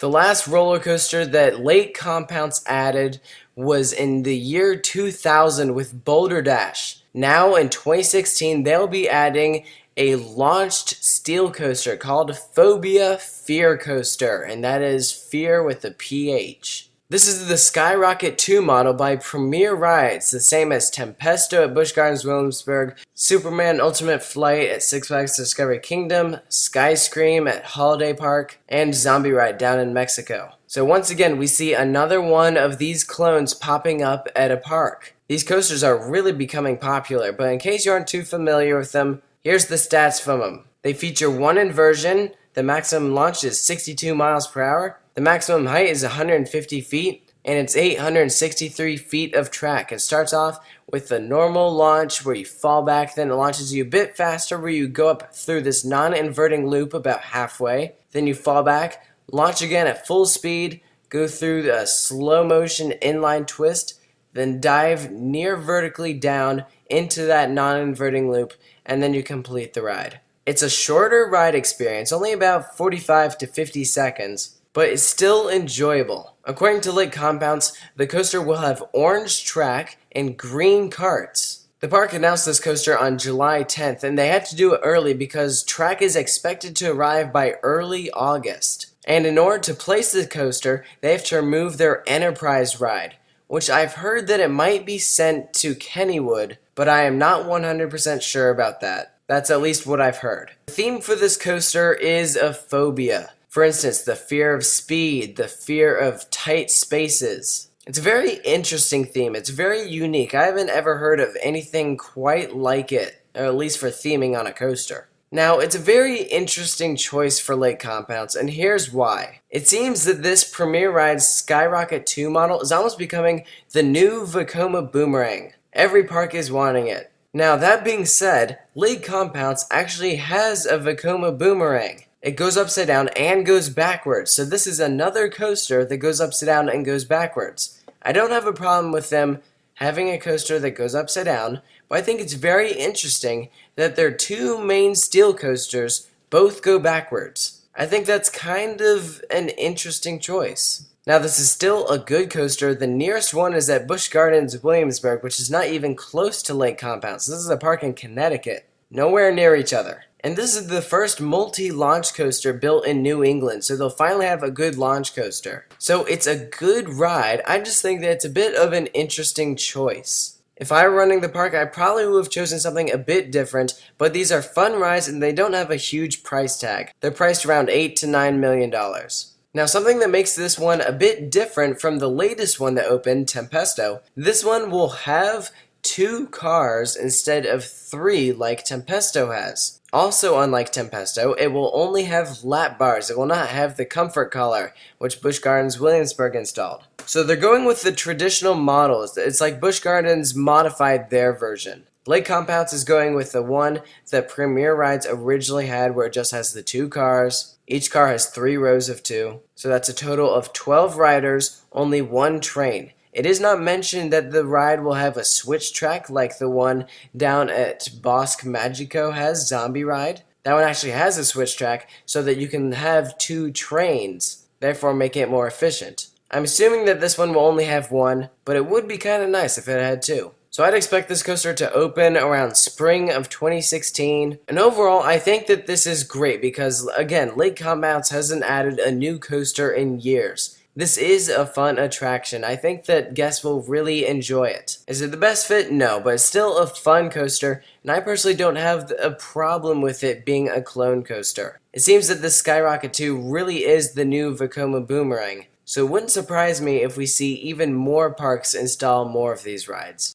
The last roller coaster that Lake Compounce added was in the year 2000 with Boulder Dash. Now in 2016, they'll be adding a launched steel coaster called Phobia Phear Coaster, and that is fear with a PH. This is the Skyrocket 2 model by Premier Rides, the same as Tempesto at Busch Gardens Williamsburg, Superman Ultimate Flight at Six Flags Discovery Kingdom, Skyscream at Holiday Park, and Zombie Ride down in Mexico. So once again, we see another one of these clones popping up at a park. These coasters are really becoming popular, but in case you aren't too familiar with them, here's the stats from them. They feature one inversion, the maximum launch is 62 miles per hour, the maximum height is 150 feet, and it's 863 feet of track. It starts off with the normal launch where you fall back, then it launches you a bit faster where you go up through this non-inverting loop about halfway, then you fall back, launch again at full speed, go through the slow motion inline twist, then dive near vertically down into that non-inverting loop, and then you complete the ride. It's a shorter ride experience, only about 45 to 50 seconds, but it's still enjoyable. According to Lake Compounce, the coaster will have orange track and green carts. The park announced this coaster on July 10th, and they had to do it early because track is expected to arrive by early August. And in order to place the coaster, they have to remove their Enterprise ride, which I've heard that it might be sent to Kennywood, but I am not 100% sure about that. That's at least what I've heard. The theme for this coaster is a phobia. For instance, the fear of speed, the fear of tight spaces. It's a very interesting theme. It's very unique. I haven't ever heard of anything quite like it, or at least for theming on a coaster. Now, it's a very interesting choice for Lake Compounce, and here's why. It seems that this Premier Rides Skyrocket 2 model is almost becoming the new Vekoma Boomerang. Every park is wanting it. Now, that being said, Lake Compounce actually has a Vekoma Boomerang. It goes upside down and goes backwards, so this is another coaster that goes upside down and goes backwards. I don't have a problem with them having a coaster that goes upside down, but I think it's very interesting that their two main steel coasters both go backwards. I think that's kind of an interesting choice. Now, this is still a good coaster. The nearest one is at Busch Gardens Williamsburg, which is not even close to Lake Compounce. This is a park in Connecticut, nowhere near each other. And this is the first multi-launch coaster built in New England, so they'll finally have a good launch coaster. So it's a good ride. I just think that it's a bit of an interesting choice. If I were running the park, I probably would have chosen something a bit different, but these are fun rides and they don't have a huge price tag. They're priced around $8 to $9 million. Now, something that makes this one a bit different from the latest one that opened, Tempesto, this one will have 2 cars instead of 3 like Tempesto has. Also, unlike Tempesto, it will only have lap bars. It will not have the comfort collar, which Busch Gardens Williamsburg installed. So they're going with the traditional models. It's like Busch Gardens modified their version. Lake Compounce is going with the one that Premier Rides originally had, where it just has the 2 cars. Each car has 3 rows of 2. So that's a total of 12 riders, only 1 train. It is not mentioned that the ride will have a switch track like the one down at Bosque Magico has, Zombie Ride. That one actually has a switch track so that you can have 2 trains, therefore making it more efficient. I'm assuming that this one will only have 1, but it would be kind of nice if it had 2. So I'd expect this coaster to open around spring of 2016. And overall, I think that this is great because, again, Lake Compounce hasn't added a new coaster in years. This is a fun attraction. I think that guests will really enjoy it. Is it the best fit? No, but it's still a fun coaster, and I personally don't have a problem with it being a clone coaster. It seems that the Skyrocket 2 really is the new Vekoma Boomerang, so it wouldn't surprise me if we see even more parks install more of these rides.